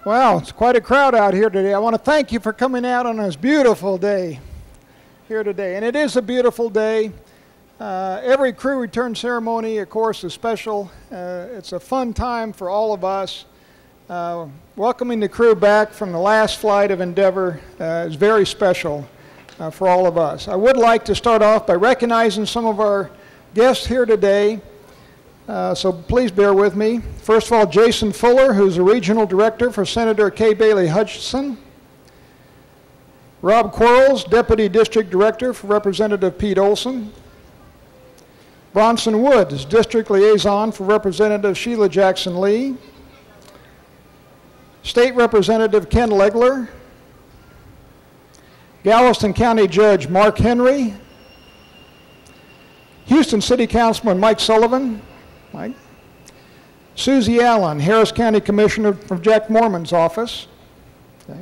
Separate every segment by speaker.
Speaker 1: Well, it's quite a crowd out here today. I want to thank you for coming out on this beautiful day here today. And it is a beautiful day. Every crew return ceremony, of course, is special. It's a fun time for all of us. Welcoming the crew back from the last flight of Endeavour is very special for all of us. I would like to start off by recognizing some of our guests here today. So please bear with me. First of all, Jason Fuller, who's the Regional Director for Senator Kay Bailey Hutchinson. Rob Quarles, Deputy District Director for Representative Pete Olson. Bronson Woods, District Liaison for Representative Sheila Jackson Lee. State Representative Ken Legler. Galveston County Judge Mark Henry. Houston City Councilman Mike Sullivan. Mike. Susie Allen, Harris County Commissioner from Jack Mormon's office. Okay.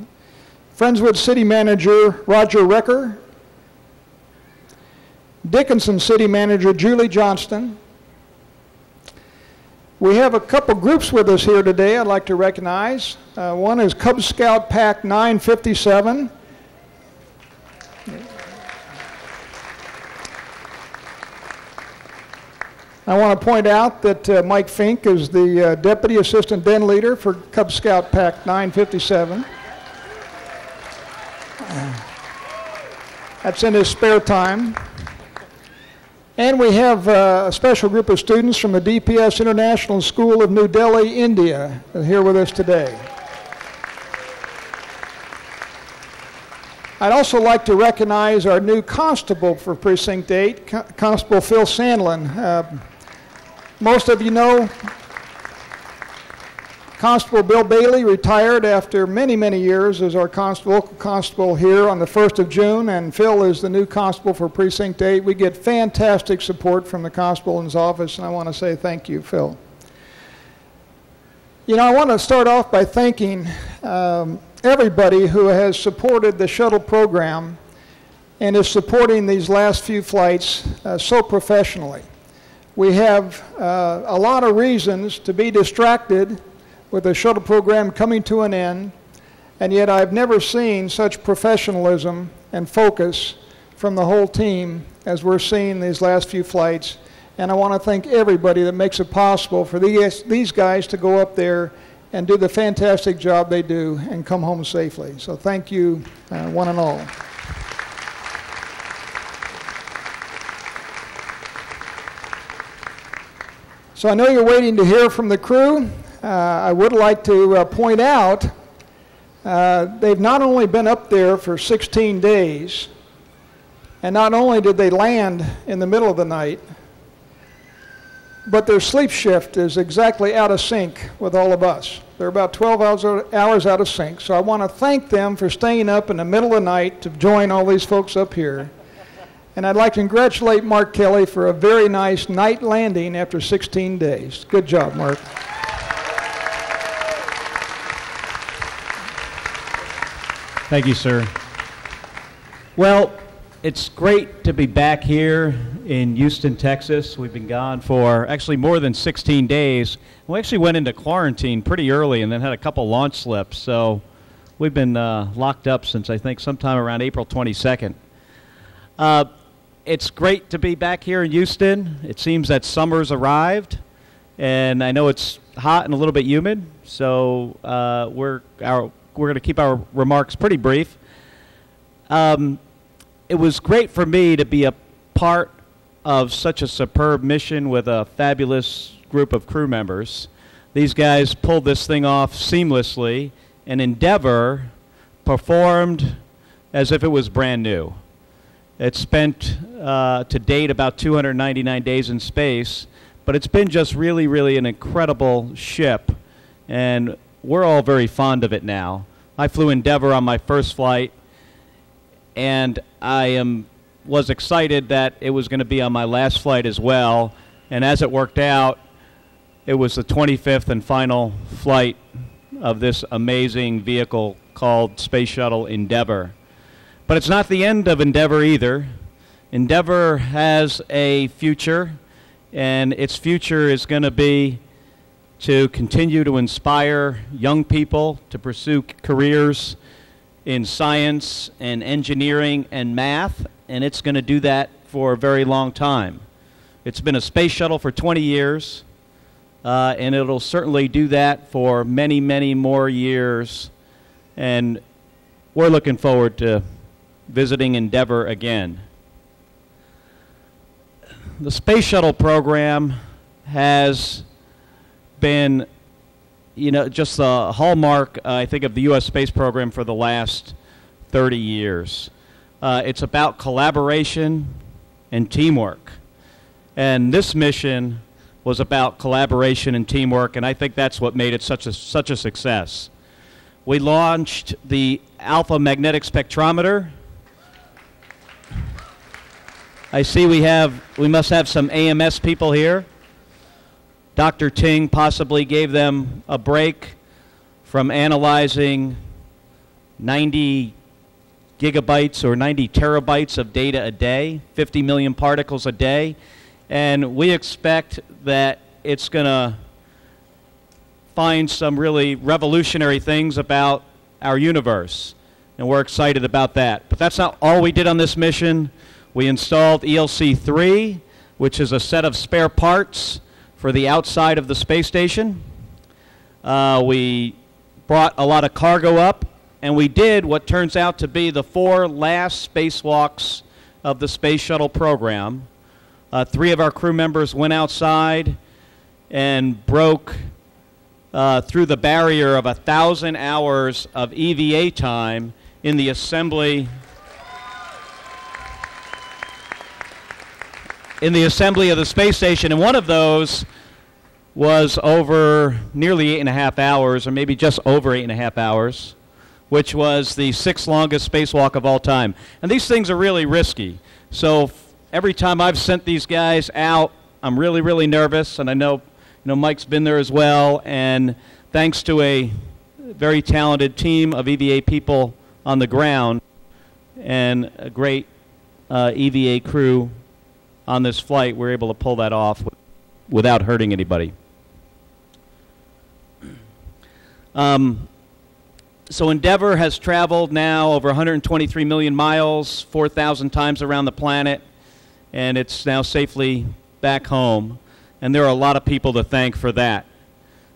Speaker 1: Friendswood City Manager Roger Recker. Dickinson City Manager Julie Johnston. We have a couple groups with us here today I'd like to recognize. One is Cub Scout Pack 957. I want to point out that Mike Fincke is the Deputy Assistant Den Leader for Cub Scout Pack 957. That's in his spare time. And we have a special group of students from the DPS International School of New Delhi, India, here with us today. I'd also like to recognize our new constable for Precinct 8, Constable Phil Sandlin. Most of you know Constable Bill Bailey retired after many, many years as our local constable here on the 1st of June, and Phil is the new constable for Precinct 8. We get fantastic support from the constable in his office, and I want to say thank you, Phil. You know, I want to start off by thanking everybody who has supported the shuttle program and is supporting these last few flights so professionally. We have a lot of reasons to be distracted with the shuttle program coming to an end, and yet I've never seen such professionalism and focus from the whole team as we're seeing these last few flights. And I want to thank everybody that makes it possible for these guys to go up there and do the fantastic job they do and come home safely. So thank you, one and all. So I know you're waiting to hear from the crew. I would like to point out they've not only been up there for 16 days, and not only did they land in the middle of the night, but their sleep shift is exactly out of sync with all of us. They're about 12 hours out of sync. So I want to thank them for staying up in the middle of the night to join all these folks up here. And I'd like to congratulate Mark Kelly for a very nice night landing after 16 days. Good job, Mark.
Speaker 2: Thank you, sir. Well, it's great to be back here in Houston, Texas. We've been gone for actually more than 16 days. We actually went into quarantine pretty early and then had a couple launch slips. So we've been locked up since I think sometime around April 22nd. It's great to be back here in Houston. It seems that summer's arrived, and I know it's hot and a little bit humid, so we're going to keep our remarks pretty brief. It was great for me to be a part of such a superb mission with a fabulous group of crew members. These guys pulled this thing off seamlessly, and Endeavour performed as if it was brand new. It's spent to date about 299 days in space, but it's been just really, really an incredible ship, and we're all very fond of it now. I flew Endeavour on my first flight, and I was excited that it was going to be on my last flight as well, and as it worked out, it was the 25th and final flight of this amazing vehicle called Space Shuttle Endeavour. But it's not the end of Endeavour either. Endeavour has a future, and its future is going to be to continue to inspire young people to pursue careers in science and engineering and math, and it's going to do that for a very long time. It's been a space shuttle for 20 years, and it'll certainly do that for many, many more years, and we're looking forward to visiting Endeavour again. The space shuttle program has been, just the hallmark, I think, of the U.S. space program for the last 30 years. It's about collaboration and teamwork. And this mission was about collaboration and teamwork, and I think that's what made it such a success. We launched the alpha magnetic spectrometer. I see we must have some AMS people here. Dr. Ting possibly gave them a break from analyzing 90 gigabytes or 90 terabytes of data a day, 50 million particles a day, and we expect that it's going to find some really revolutionary things about our universe, and we're excited about that. But that's not all we did on this mission. We installed ELC-3, which is a set of spare parts for the outside of the space station. We brought a lot of cargo up, and we did what turns out to be the 4 last spacewalks of the space shuttle program. 3 of our crew members went outside and broke through the barrier of 1,000 hours of EVA time in the assembly of the space station, and one of those was over nearly 8.5 hours, or maybe just over 8.5 hours, which was the 6th longest spacewalk of all time. And these things are really risky. So every time I've sent these guys out, I'm really, really nervous, and I know Mike's been there as well, and thanks to a very talented team of EVA people on the ground and a great EVA crew on this flight, we're able to pull that off without hurting anybody. So Endeavour has traveled now over 123 million miles, 4,000 times around the planet, and it's now safely back home. And there are a lot of people to thank for that.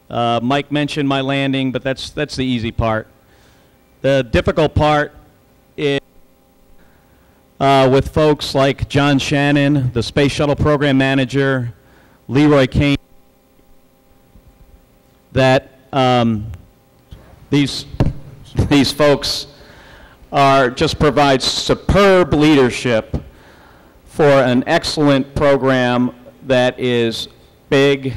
Speaker 2: Mike mentioned my landing, but that's the easy part. The difficult part is with folks like John Shannon, the Space Shuttle Program Manager, Leroy Kane, that these folks just provide superb leadership for an excellent program that is big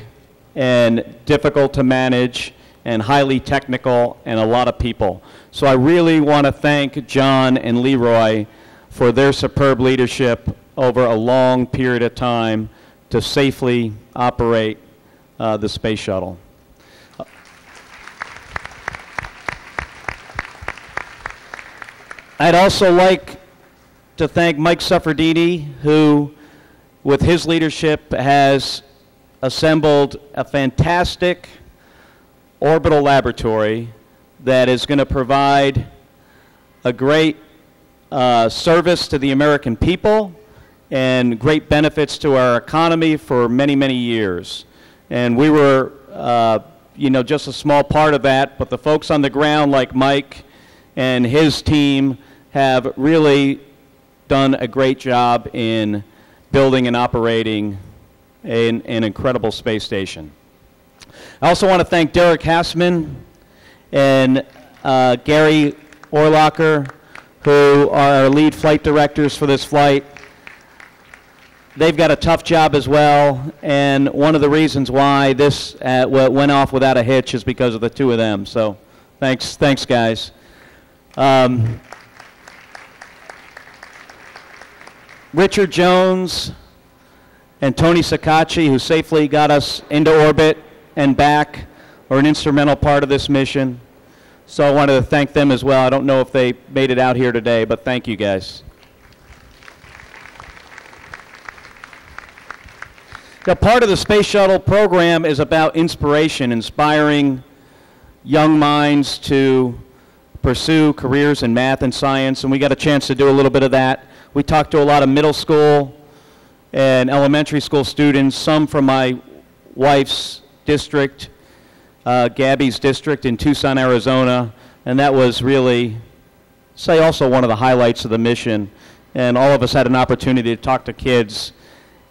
Speaker 2: and difficult to manage and highly technical and a lot of people. So I really want to thank John and Leroy for their superb leadership over a long period of time to safely operate the space shuttle. I'd also like to thank Mike Suffredini, who, with his leadership, has assembled a fantastic orbital laboratory that is going to provide a great service to the American people and great benefits to our economy for many, many years. And we were, just a small part of that, but the folks on the ground like Mike and his team have really done a great job in building and operating an incredible space station. I also want to thank Derek Hassman and Gary Orlacher, who are our lead flight directors for this flight. They've got a tough job as well, and one of the reasons why this went off without a hitch is because of the two of them. So thanks guys. Richard Jones and Tony Sacacci, who safely got us into orbit and back, are an instrumental part of this mission. So I wanted to thank them as well. I don't know if they made it out here today, but thank you guys. The part of the Space Shuttle program is about inspiration, inspiring young minds to pursue careers in math and science, and we got a chance to do a little bit of that. We talked to a lot of middle school and elementary school students, some from my wife's district, Gabby's district in Tucson, Arizona, and that was really, say, also one of the highlights of the mission. And all of us had an opportunity to talk to kids,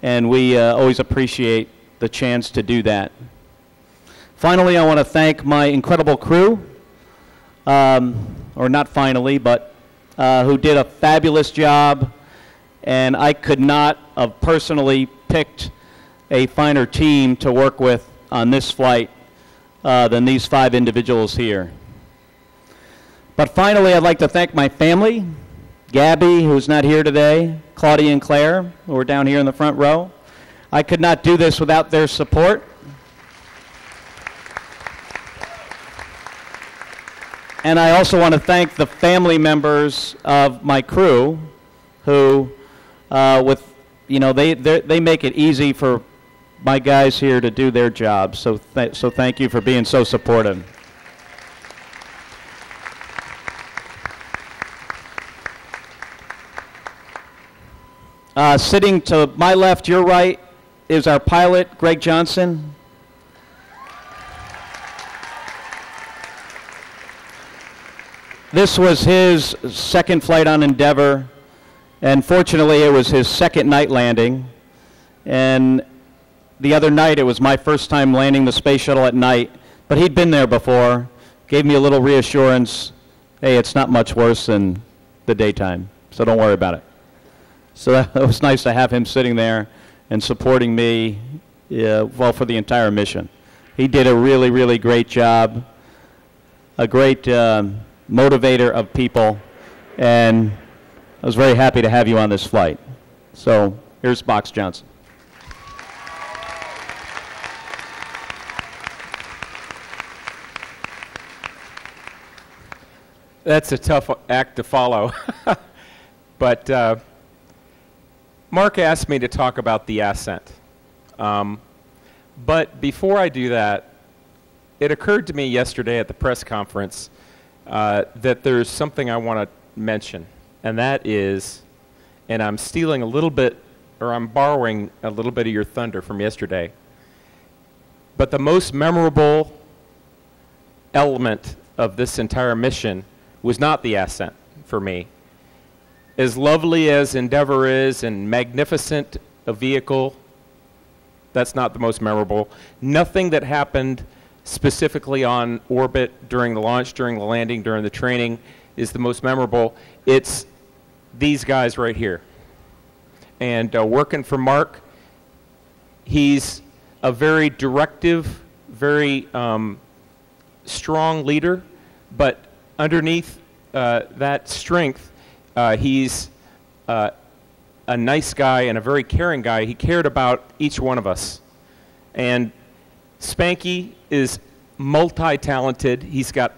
Speaker 2: and we always appreciate the chance to do that. Finally, I want to thank my incredible crew, or not finally, but who did a fabulous job, and I could not have personally picked a finer team to work with on this flight than these 5 individuals here. But finally, I'd like to thank my family, Gabby, who's not here today, Claudia and Claire, who are down here in the front row. I could not do this without their support. And I also want to thank the family members of my crew who, they make it easy for my guys here to do their jobs. So thank you for being so supportive. Sitting to my left, your right, is our pilot, Greg Johnson. This was his second flight on Endeavour, and fortunately it was his second night landing. And the other night it was my first time landing the space shuttle at night, but he'd been there before, gave me a little reassurance, hey, it's not much worse than the daytime, so don't worry about it. So that was nice to have him sitting there and supporting me, for the entire mission. He did a really, really great job, a great motivator of people, and I was very happy to have you on this flight. So here's Box Johnson.
Speaker 3: That's a tough act to follow. But Mark asked me to talk about the ascent. But before I do that, it occurred to me yesterday at the press conference that there's something I want to mention, and that is, and I'm stealing a little bit, or I'm borrowing a little bit of your thunder from yesterday, but the most memorable element of this entire mission was not the ascent for me. As lovely as Endeavour is and magnificent a vehicle, that's not the most memorable. Nothing that happened specifically on orbit during the launch, during the landing, during the training is the most memorable. It's these guys right here. And working for Mark, he's a very directive, very strong leader, but underneath that strength, he's a nice guy and a very caring guy. He cared about each one of us. And Spanky is multi-talented. He's got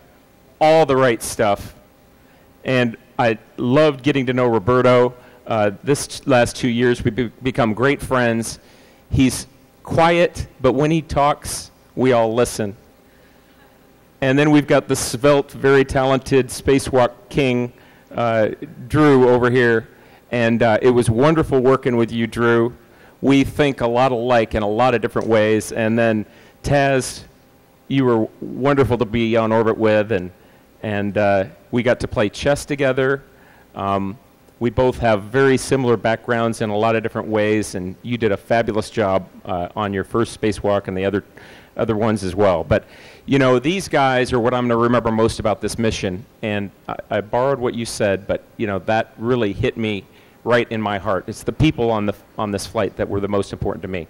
Speaker 3: all the right stuff. And I loved getting to know Roberto. This last 2 years, we've become great friends. He's quiet, but when he talks, we all listen. And then we've got the svelte, very talented spacewalk king, Drew, over here. And it was wonderful working with you, Drew. We think a lot alike in a lot of different ways. And then Taz, you were wonderful to be on orbit with, and we got to play chess together. We both have very similar backgrounds in a lot of different ways, and you did a fabulous job on your first spacewalk and the other ones as well. But you know, these guys are what I'm going to remember most about this mission. And I borrowed what you said, but you know, that really hit me right in my heart. It's the people on this flight that were the most important to me.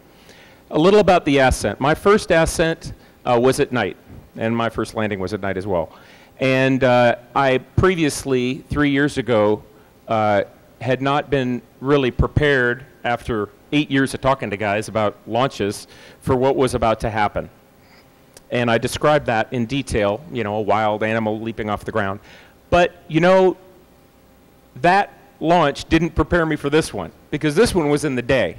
Speaker 3: A little about the ascent. My first ascent was at night, and my first landing was at night as well. And I previously, 3 years ago, had not been really prepared after 8 years of talking to guys about launches for what was about to happen. And I described that in detail, you know, a wild animal leaping off the ground. But, you know, that launch didn't prepare me for this one, because this one was in the day.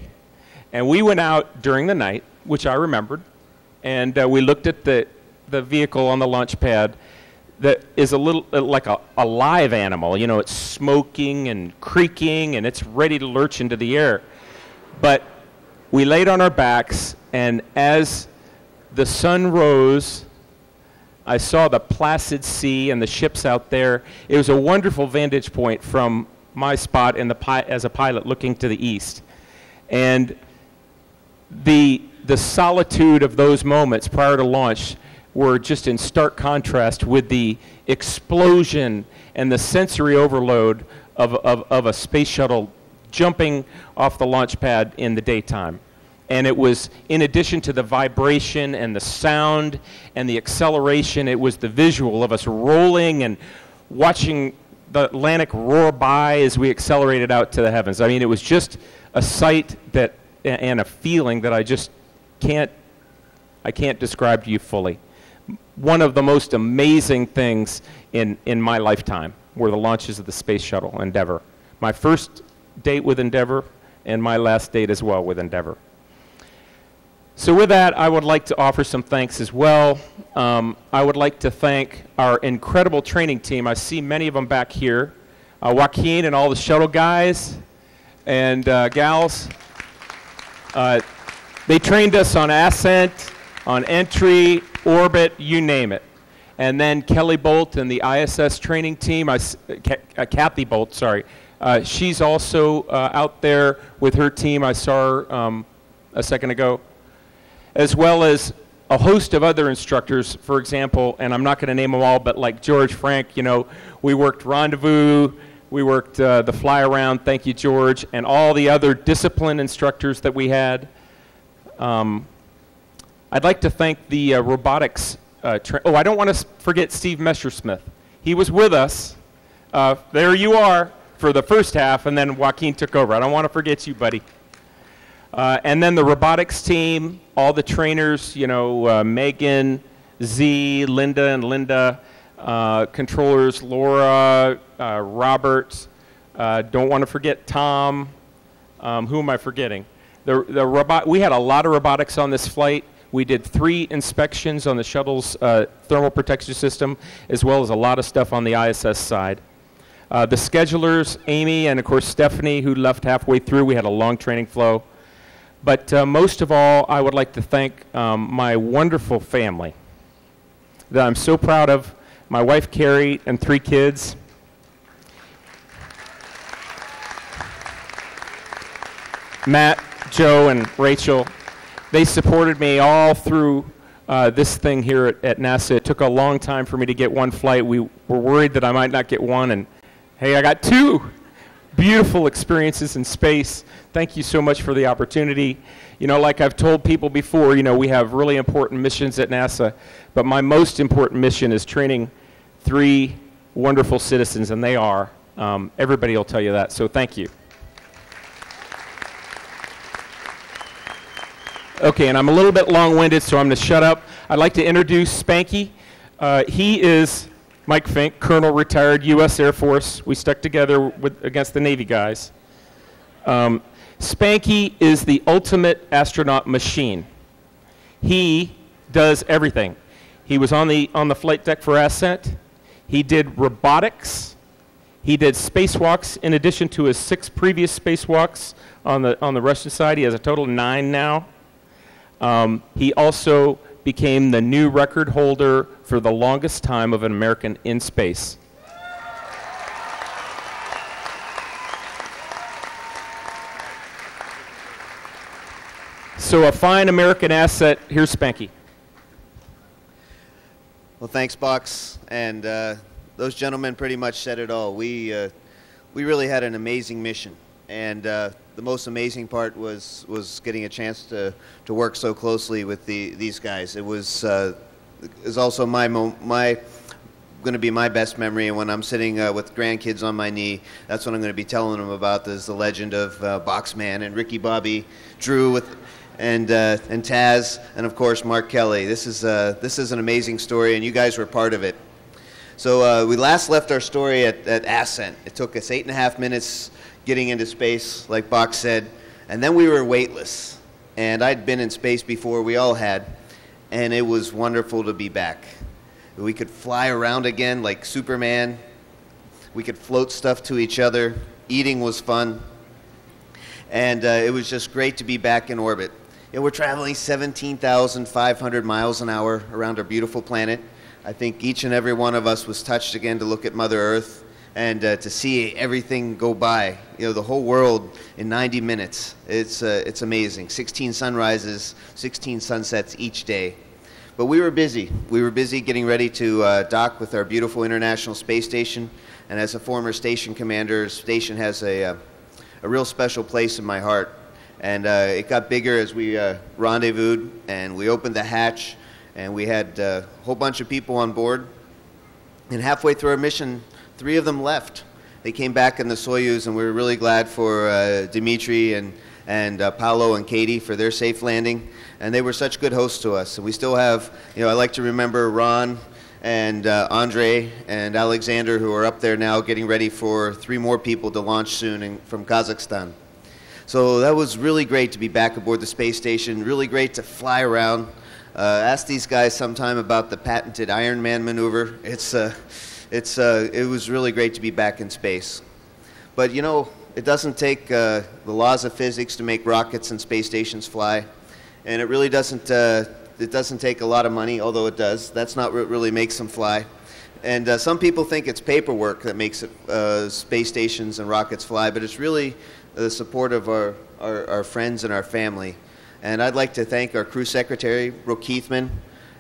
Speaker 3: And we went out during the night, which I remembered, and we looked at the vehicle on the launch pad that is a little like a live animal. You know, it's smoking and creaking, and it's ready to lurch into the air. But we laid on our backs, and as the sun rose, I saw the placid sea and the ships out there. It was a wonderful vantage point from my spot as a pilot looking to the east. And the solitude of those moments prior to launch were just in stark contrast with the explosion and the sensory overload of a space shuttle jumping off the launch pad in the daytime. And it was, in addition to the vibration and the sound and the acceleration, it was the visual of us rolling and watching the Atlantic roar by as we accelerated out to the heavens. I mean, it was just a sight that, and a feeling that I can't describe to you fully. One of the most amazing things in my lifetime were the launches of the Space Shuttle Endeavour. My first date with Endeavour and my last date as well with Endeavour. So with that, I would like to offer some thanks as well. I would like to thank our incredible training team. I see many of them back here. Joaquin and all the shuttle guys and gals. They trained us on ascent, on entry, orbit, you name it. And then Kelly Bolt and the ISS training team, Kathy Bolt, sorry. She's also out there with her team. I saw her a second ago. As well as a host of other instructors, for example, and I'm not going to name them all, but like George Frank, you know, we worked Rendezvous, we worked the Fly Around, thank you, George, and all the other discipline instructors that we had. I'd like to thank the robotics. I don't want to forget Steve Messersmith. He was with us. There you are for the first half, and then Joaquin took over. I don't want to forget you, buddy. And then the robotics team, all the trainers, you know, Megan, Z, Linda and Linda, controllers, Laura, Robert, don't want to forget Tom. Who am I forgetting? We had a lot of robotics on this flight. We did 3 inspections on the shuttle's thermal protection system, as well as a lot of stuff on the ISS side. The schedulers, Amy, and of course Stephanie, who left halfway through. We had a long training flow. But most of all, I would like to thank my wonderful family that I'm so proud of, my wife Carrie and 3 kids. Matt, Joe, and Rachel. They supported me all through this thing here at NASA. It took a long time for me to get one flight. We were worried that I might not get one, and hey, I got 2 beautiful experiences in space. Thank you so much for the opportunity. You know, like I've told people before, you know, we have really important missions at NASA, but my most important mission is training 3 wonderful citizens, and they are. Everybody will tell you that, so thank you. Okay, and I'm a little bit long-winded, so I'm going to shut up. I'd like to introduce Spanky. He is Mike Fincke, Colonel, retired U.S. Air Force. We stuck together against the Navy guys. Spanky is the ultimate astronaut machine. He does everything. He was on the flight deck for ascent. He did robotics. He did spacewalks in addition to his 6 previous spacewalks on the Russian side. He has a total of 9 now. He also became the new record holder for the longest time of an American in space. So a fine American asset. Here's Spanky.
Speaker 4: Well, thanks, Box. And those gentlemen pretty much said it all. We really had an amazing mission. And the most amazing part was getting a chance to work so closely with these guys. It was also going to be my best memory. And when I'm sitting with grandkids on my knee, that's what I'm going to be telling them about. Is the legend of Boxman and Ricky Bobby, Drew and Taz, and of course Mark Kelly. This is an amazing story, and you guys were part of it. So we last left our story at ascent. It took us 8.5 minutes getting into space, like Box said, and then we were weightless. And I'd been in space before, we all had, and it was wonderful to be back. We could fly around again like Superman. We could float stuff to each other. Eating was fun. And it was just great to be back in orbit. We're traveling 17,500 miles an hour around our beautiful planet. I think each and every one of us was touched again to look at Mother Earth and to see everything go by. The whole world in 90 minutes. It's amazing. 16 sunrises, 16 sunsets each day. But we were busy. We were busy getting ready to dock with our beautiful International Space Station. And as a former station commander, station has a real special place in my heart. And it got bigger as we rendezvoused, and we opened the hatch, and we had a whole bunch of people on board. And halfway through our mission, 3 of them left. They came back in the Soyuz, and we were really glad for Dimitri and Paolo and Katie for their safe landing. And they were such good hosts to us. And we still have, I like to remember Ron and Andre and Alexander, who are up there now getting ready for 3 more people to launch soon from Kazakhstan. So that was really great to be back aboard the space station, really great to fly around. Ask these guys sometime about the patented Iron Man maneuver. It was really great to be back in space. But it doesn't take the laws of physics to make rockets and space stations fly. And it really doesn't take a lot of money, although it does. That's not what really makes them fly. And some people think it's paperwork that makes space stations and rockets fly, but it's really the support of our friends and our family. And I'd like to thank our crew secretary, Brooke Keithman,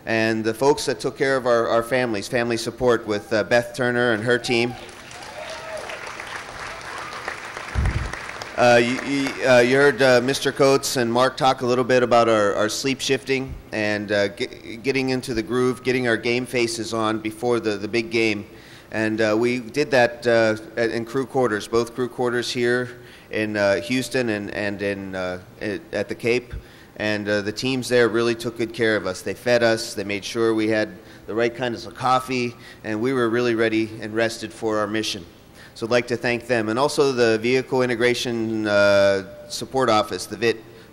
Speaker 4: and the folks that took care of our families, family support with Beth Turner and her team. You heard Mr. Coates and Mark talk a little bit about our sleep shifting and getting into the groove, getting our game faces on before the big game. And we did that in crew quarters, both crew quarters here in Houston and at the Cape. And the teams there really took good care of us. They fed us, they made sure we had the right kinds of coffee, and we were really ready and rested for our mission. So I'd like to thank them. And also the Vehicle Integration Support Office, the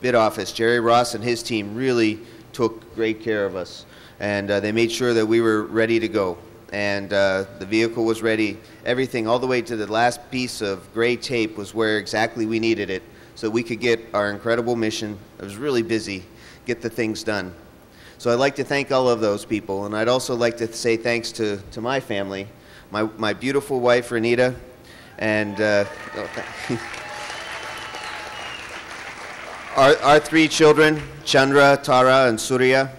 Speaker 4: VIT office. Jerry Ross and his team really took great care of us. And they made sure that we were ready to go. And the vehicle was ready. Everything, all the way to the last piece of gray tape, was where exactly we needed it so we could get our incredible mission. I was really busy, get the things done. So I'd like to thank all of those people. And I'd also like to say thanks to my family, my beautiful wife, Renita, and our 3 children, Chandra, Tara, and Surya,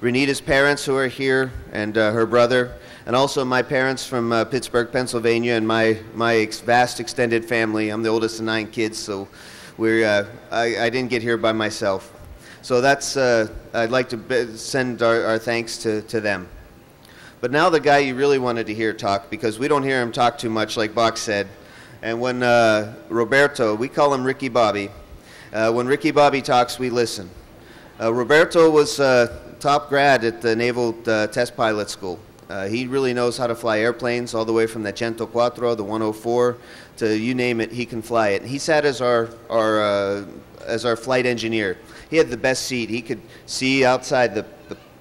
Speaker 4: Renita's parents who are here, and her brother, and also my parents from Pittsburgh, Pennsylvania, and my vast extended family. I'm the oldest of 9 kids, so I didn't get here by myself. So that's I'd like to send our thanks to them. But now the guy you really wanted to hear talk, because we don't hear him talk too much, like Bach said. And when Roberto, we call him Ricky Bobby. When Ricky Bobby talks, we listen. Roberto was top grad at the Naval Test Pilot School. He really knows how to fly airplanes, all the way from the 104, the 104, to you name it, he can fly it. And he sat as our flight engineer. He had the best seat. He could see outside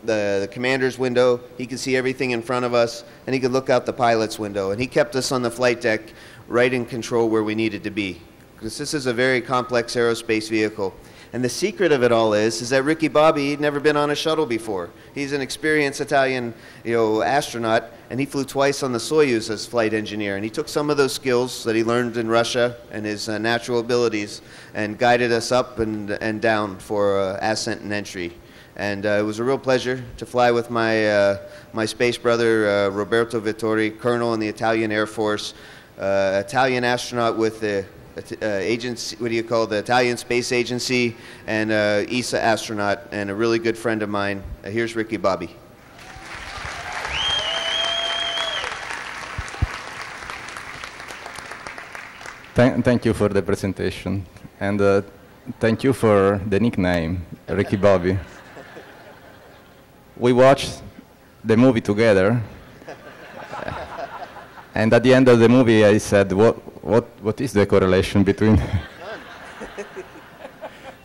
Speaker 4: the commander's window. He could see everything in front of us, and he could look out the pilot's window. And he kept us on the flight deck right in control where we needed to be, because this is a very complex aerospace vehicle. And the secret of it all is that Ricky Bobby, he'd never been on a shuttle before. He's an experienced Italian, astronaut, and he flew twice on the Soyuz as flight engineer. And he took some of those skills that he learned in Russia and his natural abilities and guided us up and down for ascent and entry. And it was a real pleasure to fly with my space brother, Roberto Vittori, colonel in the Italian Air Force, Italian astronaut with the agency, the Italian Space Agency, and ESA astronaut, and a really good friend of mine. Here's Ricky Bobby.
Speaker 5: Thank you for the presentation, and thank you for the nickname, Ricky Bobby. We watched the movie together, and at the end of the movie I said, what is the correlation between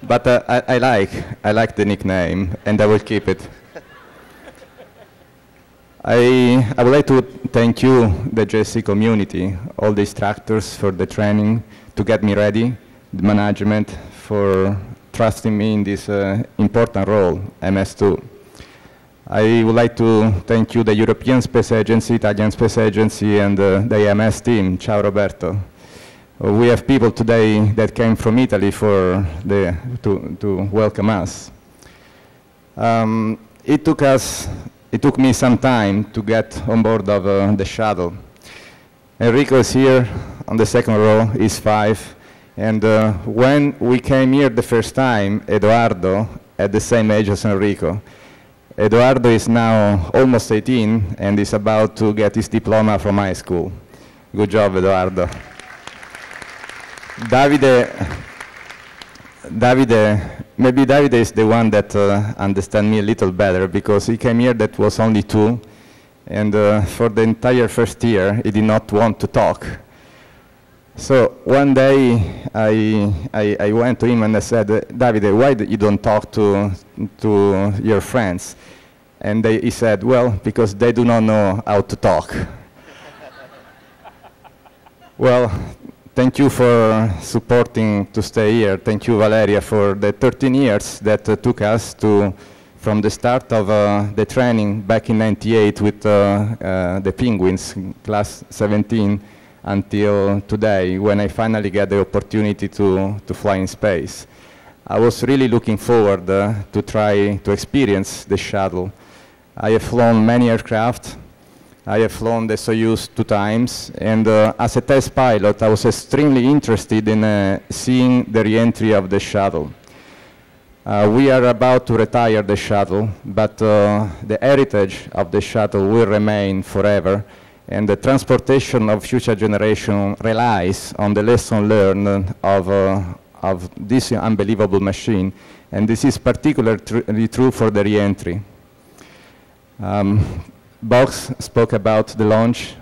Speaker 5: But I like the nickname, and I will keep it. I would like to thank you, the JSC community, all the instructors for the training to get me ready, the management for trusting me in this important role, MS2. I would like to thank you, the European Space Agency, Italian Space Agency, and the AMS team. Ciao, Roberto. We have people today that came from Italy to welcome us. It took me some time to get on board of the shuttle. Enrico is here on the second row, he's 5. And when we came here the first time, Edoardo, at the same age as Enrico. Edoardo is now almost 18 and is about to get his diploma from high school. Good job, Edoardo. Maybe Davide is the one that understands me a little better, because he came here that was only 2, and for the entire first year he did not want to talk. So one day I went to him and I said, Davide, why you don't talk to your friends? And he said, well, because they do not know how to talk. Well, thank you for supporting to stay here. Thank you, Valeria, for the 13 years that took us from the start of the training back in '98 with the Penguins, class 17, until today, when I finally get the opportunity to fly in space. I was really looking forward to try to experience the shuttle. I have flown many aircraft. I have flown the Soyuz 2 times, and as a test pilot, I was extremely interested in seeing the re-entry of the shuttle. We are about to retire the shuttle, but the heritage of the shuttle will remain forever, and the transportation of future generations relies on the lesson learned of this unbelievable machine, and this is particularly true for the re-entry. Box spoke about the launch,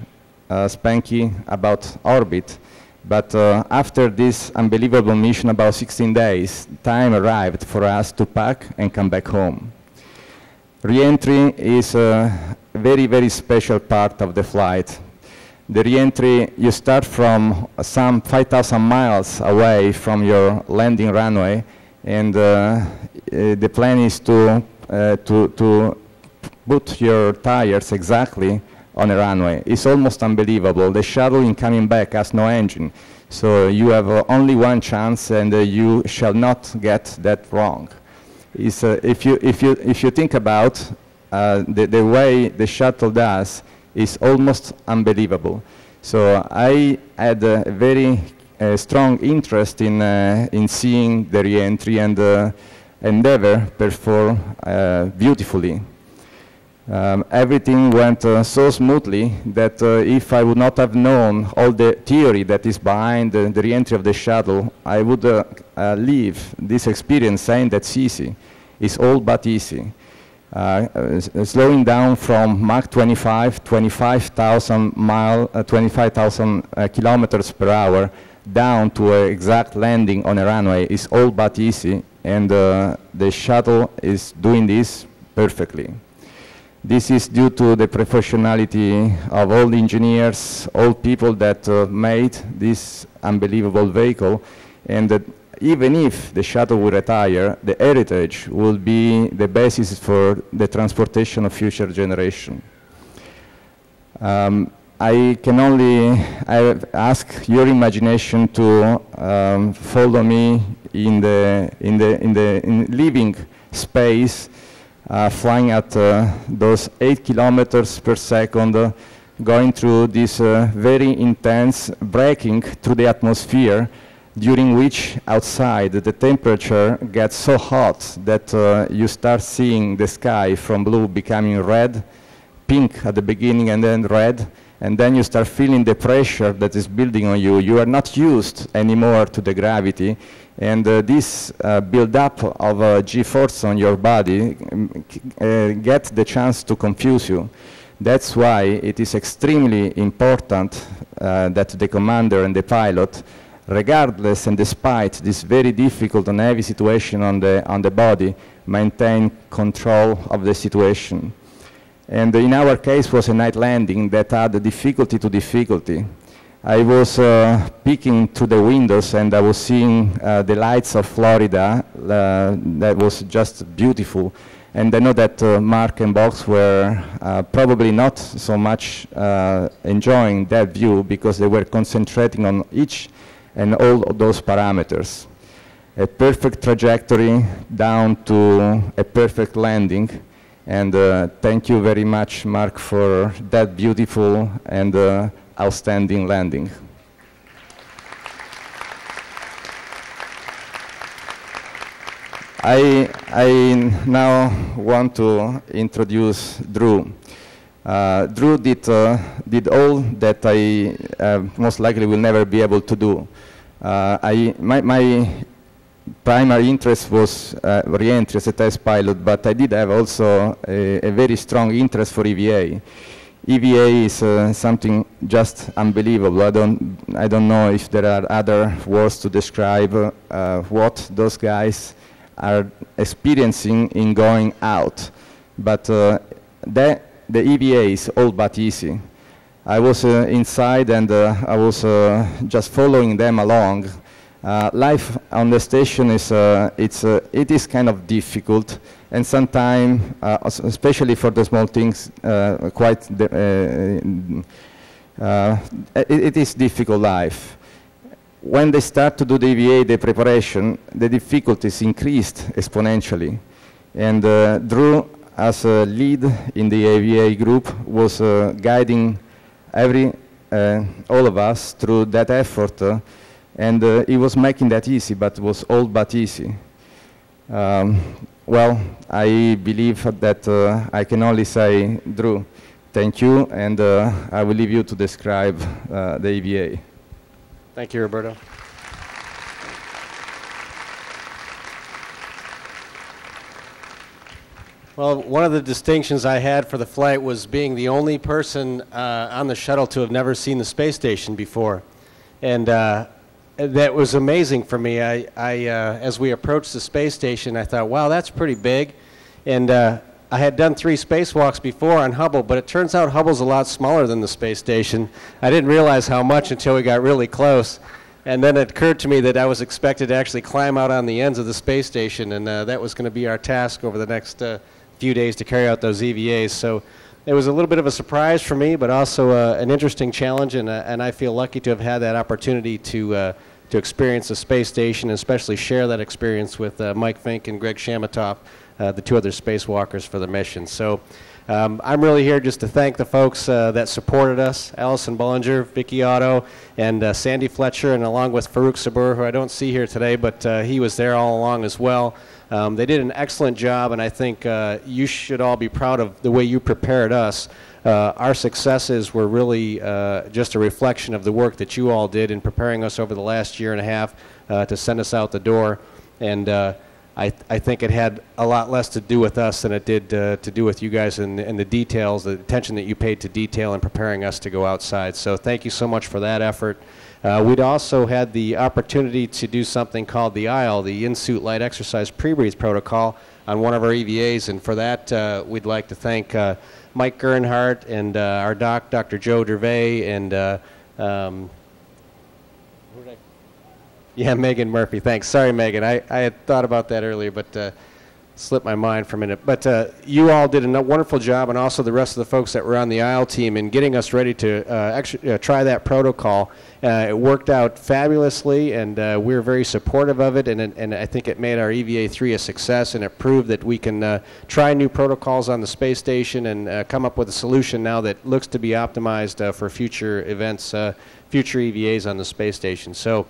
Speaker 5: Spanky about orbit, but after this unbelievable mission, about 16 days, time arrived for us to pack and come back home. Re-entry is a very, very special part of the flight. The re-entry, you start from some 5,000 miles away from your landing runway, and the plan is to put your tires exactly on a runway. It's almost unbelievable. The shuttle in coming back has no engine, so you have only one chance, and you shall not get that wrong. It's, if you think about the way the shuttle does, is almost unbelievable. So I had a very strong interest in seeing the re-entry, and Endeavour perform beautifully. Everything went so smoothly that if I would not have known all the theory that is behind the re-entry of the shuttle, I would leave this experience saying that's easy. It's all but easy. Slowing down from Mach 25, 25,000 kilometers per hour, down to an exact landing on a runway is all but easy, and the shuttle is doing this perfectly. This is due to the professionality of all the engineers, all people that made this unbelievable vehicle, and that even if the shuttle will retire, the heritage will be the basis for the transportation of future generations. I can only ask your imagination to follow me in living space, flying at those 8 kilometers per second, going through this very intense braking through the atmosphere, during which outside the temperature gets so hot that you start seeing the sky from blue becoming red, pink at the beginning and then red, and then you start feeling the pressure that is building on you. You are not used anymore to the gravity, and this build-up of G-force on your body gets the chance to confuse you. That's why it is extremely important that the commander and the pilot regardless and despite this very difficult and heavy situation on the body, maintain control of the situation. And in our case was a night landing that had difficulty to difficulty. I was peeking through the windows and I was seeing the lights of Florida. That was just beautiful. And I know that Mark and Box were probably not so much enjoying that view because they were concentrating on each and all of those parameters. A perfect trajectory down to a perfect landing. And thank you very much, Mark, for that beautiful and outstanding landing. I now want to introduce Drew. Drew did all that I most likely will never be able to do. My primary interest was re-entry as a test pilot, but I did have also a very strong interest for EVA. EVA is something just unbelievable. I don't know if there are other words to describe what those guys are experiencing in going out. But the EVA is all but easy. I was inside and I was just following them along. Life on the station is it is kind of difficult, and sometimes, especially for the small things, it is difficult life. When they start to do the EVA, the preparation, the difficulties increased exponentially, and Drew, as a lead in the EVA group, was guiding all of us through that effort. And he was making that easy, but it was all but easy. Well, I believe that I can only say, Drew, thank you, and I will leave you to describe the EVA.
Speaker 6: Thank you, Roberto. Well, one of the distinctions I had for the flight was being the only person on the shuttle to have never seen the space station before. And that was amazing for me. As we approached the space station, I thought, wow, that's pretty big. And I had done 3 spacewalks before on Hubble, but it turns out Hubble's a lot smaller than the space station. I didn't realize how much until we got really close. And then it occurred to me that I was expected to actually climb out on the ends of the space station, and that was going to be our task over the next few days to carry out those EVAs. So it was a little bit of a surprise for me, but also an interesting challenge, and I feel lucky to have had that opportunity to experience the space station, and especially share that experience with Mike Fincke and Greg Chamitoff, the 2 other spacewalkers for the mission. So I'm really here just to thank the folks that supported us, Allison Bollinger, Vicky Otto, and Sandy Fletcher, and along with Farouk Sabur, who I don't see here today, but he was there all along as well. They did an excellent job, and I think you should all be proud of the way you prepared us. Our successes were really just a reflection of the work that you all did in preparing us over the last year and a half to send us out the door. And I think it had a lot less to do with us than it did to do with you guys and the details, the attention that you paid to detail in preparing us to go outside. So thank you so much for that effort. We'd also had the opportunity to do something called the ILE, the In-Suit Light Exercise Pre-Breathe Protocol, on one of our EVAs, and for that we'd like to thank Mike Gernhardt and our doc, Dr. Joe Dervay, and Megan Murphy. Thanks. Sorry, Megan. I had thought about that earlier, but slipped my mind for a minute. But you all did a wonderful job, and also the rest of the folks that were on the ILE team in getting us ready to try that protocol. It worked out fabulously, and we were very supportive of it, and I think it made our EVA-3 a success, and it proved that we can try new protocols on the space station and come up with a solution now that looks to be optimized for future events, future EVAs on the space station. So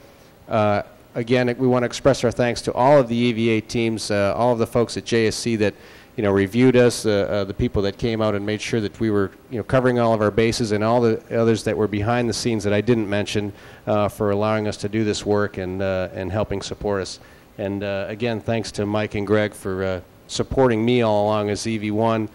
Speaker 6: again, we want to express our thanks to all of the EVA teams, all of the folks at JSC that reviewed us, the people that came out and made sure that we were covering all of our bases, and all the others that were behind the scenes that I didn't mention for allowing us to do this work and helping support us. And again, thanks to Mike and Greg for supporting me all along as EV1.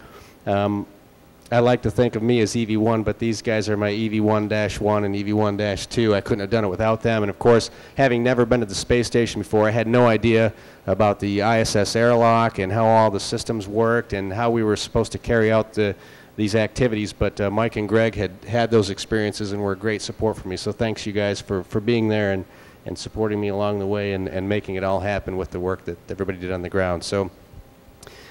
Speaker 6: I like to think of me as EV1, but these guys are my EV1-1 and EV1-2. I couldn't have done it without them. And of course, having never been to the space station before, I had no idea about the ISS airlock and how all the systems worked and how we were supposed to carry out these activities. But Mike and Greg had those experiences and were a great support for me. So thanks, you guys, for being there and supporting me along the way and making it all happen with the work that everybody did on the ground. So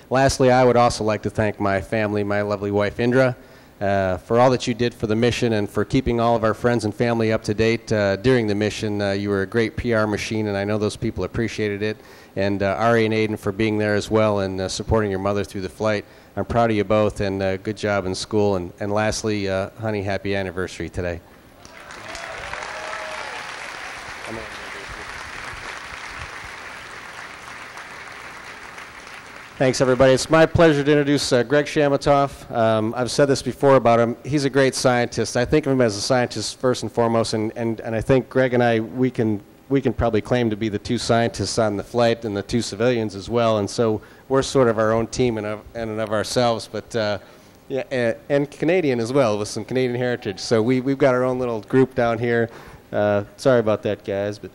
Speaker 6: lastly, I would also like to thank my family, my lovely wife Indra, for all that you did for the mission and for keeping all of our friends and family up to date during the mission. You were a great PR machine, and I know those people appreciated it. And Ari and Aiden for being there as well and supporting your mother through the flight. I'm proud of you both, and good job in school. And lastly, honey, happy anniversary today. Thanks, everybody. It's my pleasure to introduce Greg Chamitoff. I've said this before about him. He's a great scientist. I think of him as a scientist first and foremost, and I think Greg and I, we can probably claim to be the two scientists on the flight and the two civilians as well, and so we're sort of our own team in and of ourselves, but yeah, and Canadian as well, with some Canadian heritage. So we've got our own little group down here. Sorry about that, guys, but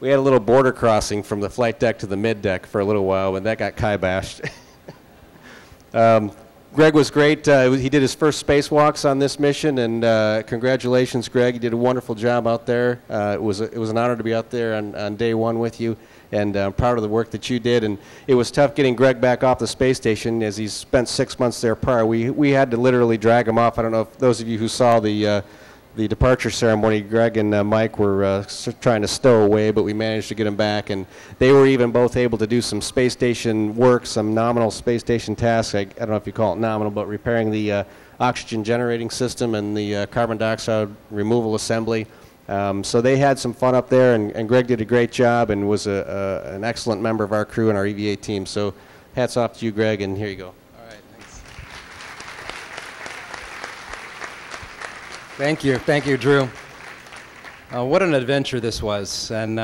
Speaker 6: we had a little border crossing from the flight deck to the mid deck for a little while, but that got kiboshed. Greg was great. He did his first spacewalks on this mission, and congratulations, Greg. You did a wonderful job out there. It was an honor to be out there on day one with you, and I'm proud of the work that you did. And it was tough getting Greg back off the space station, as he's spent 6 months there prior. We had to literally drag him off. I don't know if those of you who saw the departure ceremony, Greg and Mike were trying to stow away, but we managed to get them back, and they were even both able to do some space station work, some nominal space station tasks. I don't know if you call it nominal, but repairing the oxygen generating system and the carbon dioxide removal assembly. So they had some fun up there, and Greg did a great job and was an excellent member of our crew and our EVA team. So hats off to you, Greg, and here you go.
Speaker 7: Thank you, Drew. What an adventure this was, and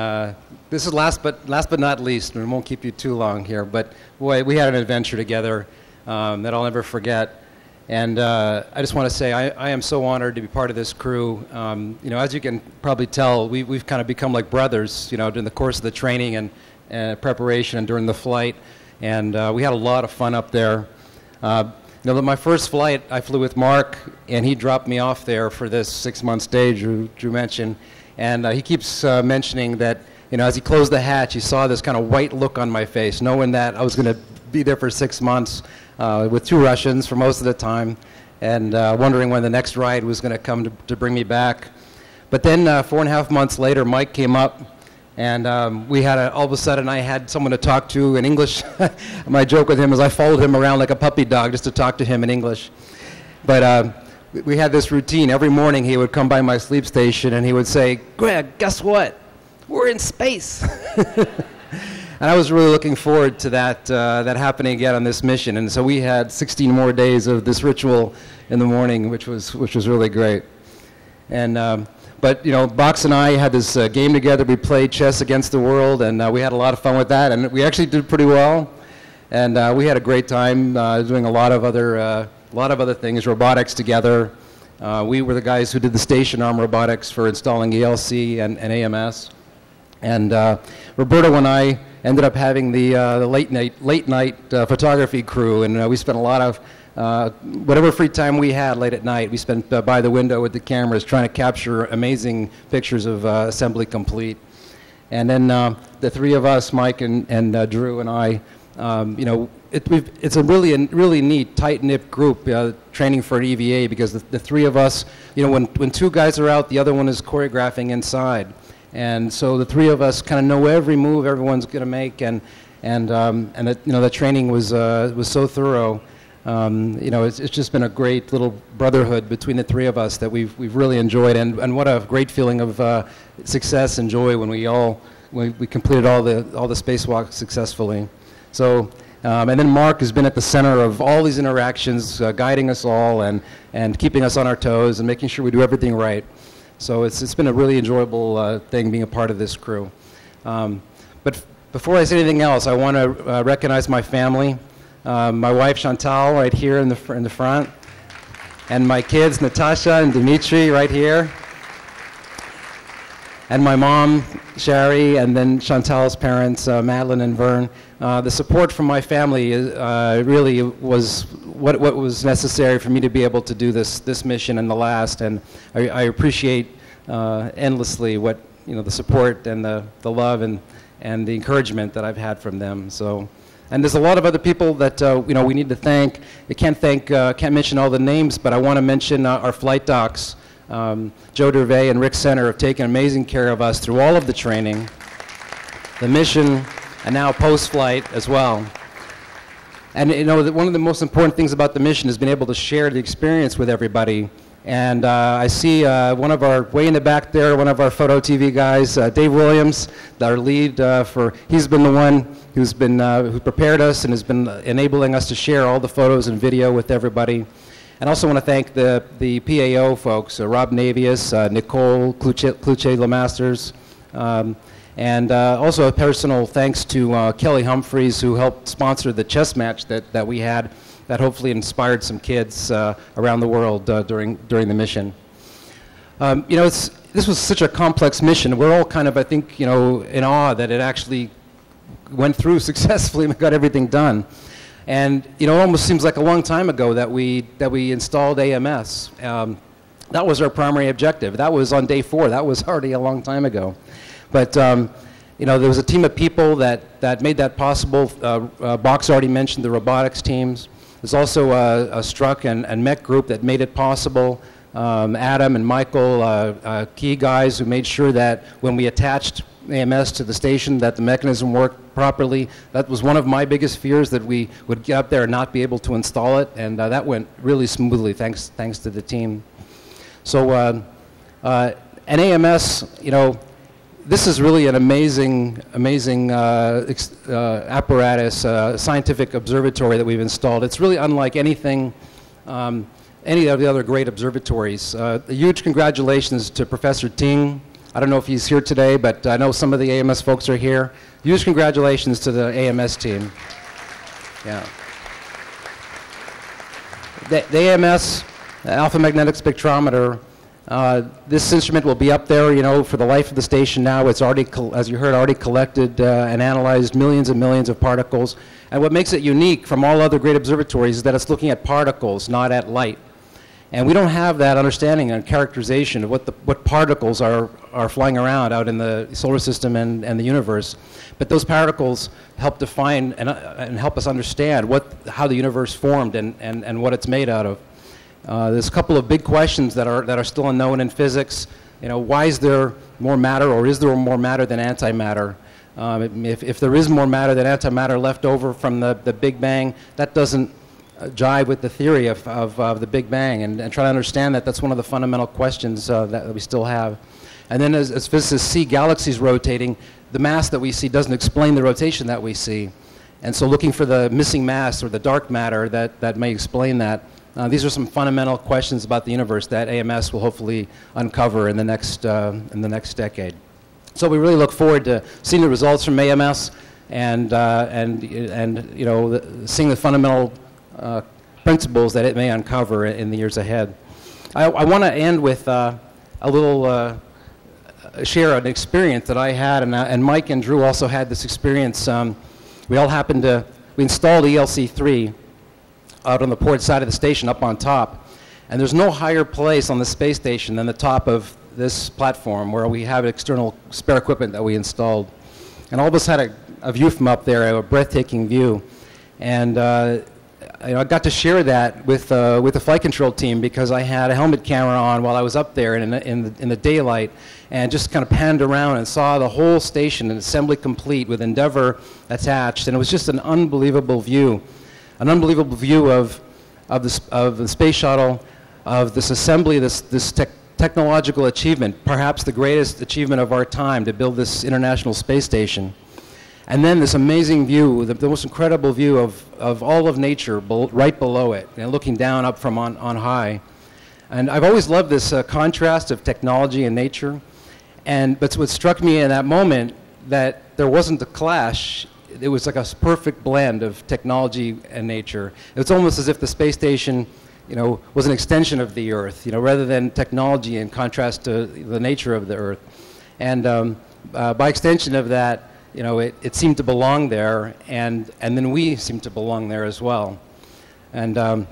Speaker 7: this is last but not least. We won't keep you too long here, but boy, we had an adventure together that I'll never forget. And I just want to say I am so honored to be part of this crew. You know, as you can probably tell, we've kind of become like brothers. You know, during the course of the training and preparation and during the flight, and we had a lot of fun up there. You know, my first flight, I flew with Mark, and he dropped me off there for this 6-month stay Drew mentioned. And he keeps mentioning that, you know, as he closed the hatch, he saw this kind of white look on my face, knowing that I was going to be there for 6 months with 2 Russians for most of the time, and wondering when the next ride was going to come to bring me back. But then 4.5 months later, Mike came up, and we had all of a sudden I had someone to talk to in English. My joke with him is I followed him around like a puppy dog just to talk to him in English. But we had this routine. Every morning he would come by my sleep station and he would say, "Greg, guess what? We're in space." And I was really looking forward to that happening again on this mission. And so we had 16 more days of this ritual in the morning, which was really great. And but, you know, Box and I had this game together. We played chess against the world, and we had a lot of fun with that. And we actually did pretty well. And we had a great time doing a lot of other things, robotics together. We were the guys who did the station arm robotics for installing ELC and AMS. And Roberto and I ended up having the late night photography crew, and we spent a lot of whatever free time we had late at night, we spent by the window with the cameras trying to capture amazing pictures of assembly complete. And then the three of us, Mike and Drew and I, you know, it's a really neat, tight-knit group training for an EVA, because the three of us, you know, when 2 guys are out, the other one is choreographing inside. And so the 3 of us kind of know every move everyone's going to make, and you know, the training was so thorough. You know, it's just been a great little brotherhood between the 3 of us that we've really enjoyed, and what a great feeling of success and joy when we completed all the spacewalks successfully. So, and then Mark has been at the center of all these interactions, guiding us all and keeping us on our toes and making sure we do everything right. So it's been a really enjoyable thing being a part of this crew. But before I say anything else, I want to recognize my family. my wife Chantal right here in the front, and my kids Natasha and Dimitri right here, and my mom Sherry, and then Chantal's parents Madeline and Vern. The support from my family really was what was necessary for me to be able to do this mission and the last, and I appreciate endlessly what the support and the love and the encouragement that I've had from them. So, and there's a lot of other people that we need to thank. I can't mention all the names, but I want to mention our flight docs. Joe Dervay and Rick Center have taken amazing care of us through all of the training, the mission, and now post-flight as well. And one of the most important things about the mission is being able to share the experience with everybody. And I see way in the back there, one of our photo TV guys, Dave Williams, our lead he's been the one who prepared us and has been enabling us to share all the photos and video with everybody. And also want to thank the PAO folks, Rob Navius, Nicole Cluche-Lemasters, and also a personal thanks to Kelly Humphreys, who helped sponsor the chess match that we had, that hopefully inspired some kids around the world during the mission. This was such a complex mission. We're all kind of, I think, in awe that it actually went through successfully and got everything done. And it almost seems like a long time ago that we installed AMS. That was our primary objective. That was on day 4. That was already a long time ago. But there was a team of people that made that possible. Box already mentioned the robotics teams. There's also a Struck and Mech group that made it possible. Adam and Michael, key guys who made sure that when we attached AMS to the station, that the mechanism worked properly. That was one of my biggest fears, that we would get up there and not be able to install it, and that went really smoothly thanks to the team. So an AMS, this is really an amazing apparatus, scientific observatory that we've installed. It's really unlike anything, any of the other great observatories. A huge congratulations to Professor Ting. I don't know if he's here today, but I know some of the AMS folks are here. Huge congratulations to the AMS team. Yeah. The AMS, Alpha Magnetic Spectrometer, this instrument will be up there, for the life of the station now. It's already, as you heard, already collected and analyzed millions and millions of particles. And what makes it unique from all other great observatories is that it's looking at particles, not at light. And we don't have that understanding and characterization of what particles are flying around out in the solar system and the universe. But those particles help define and help us understand how the universe formed and what it's made out of. There's a couple of big questions that are still unknown in physics. Why is there more matter, or is there more matter than antimatter? If there is more matter than antimatter left over from the Big Bang, that doesn't jive with the theory of the Big Bang, and try to understand that's one of the fundamental questions that we still have. And then as physicists see galaxies rotating, the mass that we see doesn't explain the rotation that we see. And so looking for the missing mass or the dark matter that may explain that. These are some fundamental questions about the universe that AMS will hopefully uncover in the next decade. So we really look forward to seeing the results from AMS and seeing the fundamental principles that it may uncover in the years ahead. I want to end with a little share an experience that I had, and Mike and Drew also had this experience. We installed ELC3 out on the port side of the station up on top, and there's no higher place on the space station than the top of this platform where we have external spare equipment that we installed. And all of us had a view from up there, a breathtaking view. And I got to share that with the flight control team because I had a helmet camera on while I was up there in the daylight, and just kind of panned around and saw the whole station and assembly complete with Endeavour attached. And it was just an unbelievable view. An unbelievable view of the space shuttle, of this assembly, this technological achievement, perhaps the greatest achievement of our time, to build this International Space Station. And then this amazing view, the most incredible view of all of nature right below it, and looking down up from on high. And I've always loved this contrast of technology and nature. But what struck me in that moment, that there wasn't a clash it was like a perfect blend of technology and nature. It's almost as if the space station, you know, was an extension of the Earth, you know, rather than technology in contrast to the nature of the Earth. And by extension of that, you know, it seemed to belong there, and then we seemed to belong there as well. And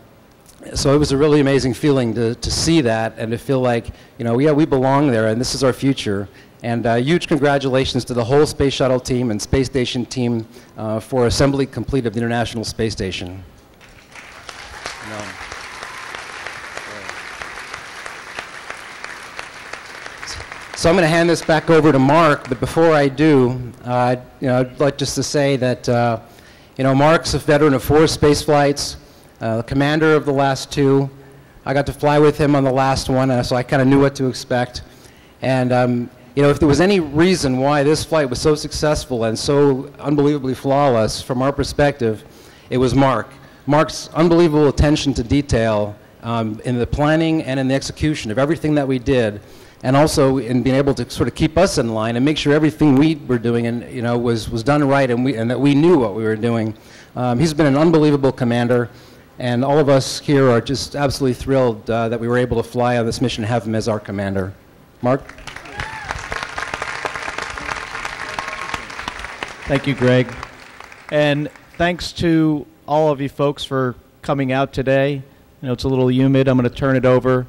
Speaker 7: so it was a really amazing feeling to see that and to feel like, you know, yeah, we belong there, and this is our future. And huge congratulations to the whole Space Shuttle team and Space Station team for assembly complete of the International Space Station. So I'm going to hand this back over to Mark, but before I do, you know, I'd like just to say that you know, Mark's a veteran of 4 space flights, commander of the last 2. I got to fly with him on the last one, so I kind of knew what to expect. And you know, if there was any reason why this flight was so successful and so unbelievably flawless from our perspective, it was Mark. Mark's unbelievable attention to detail in the planning and in the execution of everything that we did, and also in being able to sort of keep us in line and make sure everything we were doing, and you know, was done right, and that we knew what we were doing. He's been an unbelievable commander, and all of us here are just absolutely thrilled that we were able to fly on this mission and have him as our commander. Mark?
Speaker 2: Thank you, Greg. And thanks to all of you folks for coming out today. You know, it's a little humid. I'm going to turn it over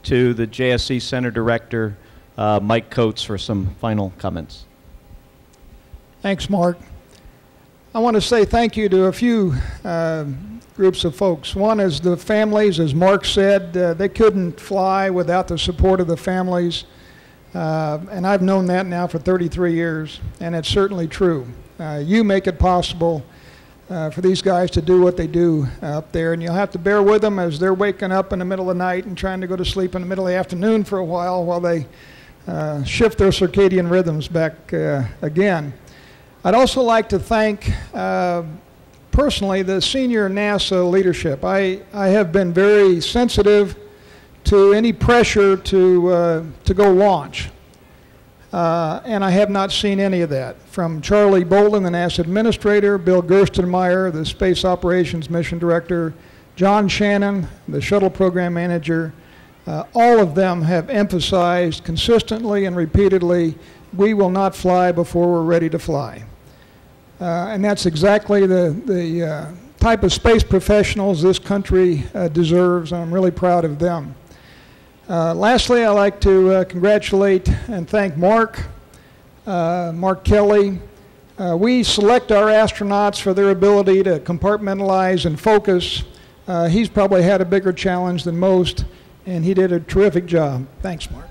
Speaker 2: to the JSC Center Director, Mike Coates, for some final comments.
Speaker 1: Thanks, Mark. I want to say thank you to a few groups of folks. One is the families. As Mark said, they couldn't fly without the support of the families. And I've known that now for 33 years, and it's certainly true. You make it possible for these guys to do what they do up there, and you'll have to bear with them as they're waking up in the middle of the night and trying to go to sleep in the middle of the afternoon for a while they shift their circadian rhythms back again. I'd also like to thank personally the senior NASA leadership. I have been very sensitive to any pressure to go launch. And I have not seen any of that. From Charlie Bolden, the NASA administrator, Bill Gerstenmaier, the Space Operations Mission Director, John Shannon, the Shuttle Program Manager, all of them have emphasized consistently and repeatedly, we will not fly before we're ready to fly. And that's exactly the type of space professionals this country deserves, and I'm really proud of them. Lastly, I'd like to congratulate and thank Mark Kelly. We select our astronauts for their ability to compartmentalize and focus. He's probably had a bigger challenge than most, and he did a terrific job. Thanks, Mark.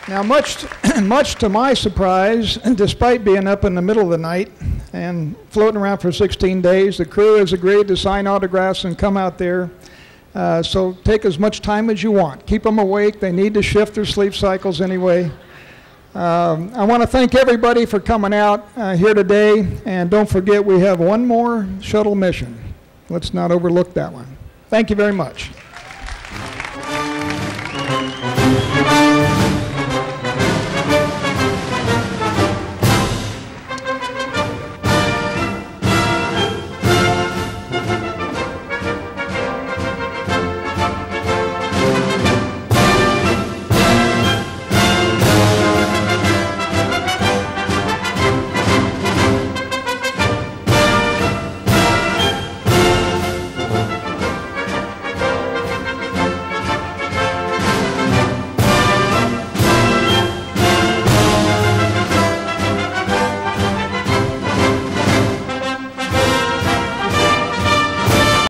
Speaker 1: Now, much to my surprise, and despite being up in the middle of the night and floating around for 16 days, the crew has agreed to sign autographs and come out there. So take as much time as you want. Keep them awake. They need to shift their sleep cycles anyway. I want to thank everybody for coming out here today. And don't forget, we have one more shuttle mission. Let's not overlook that one. Thank you very much.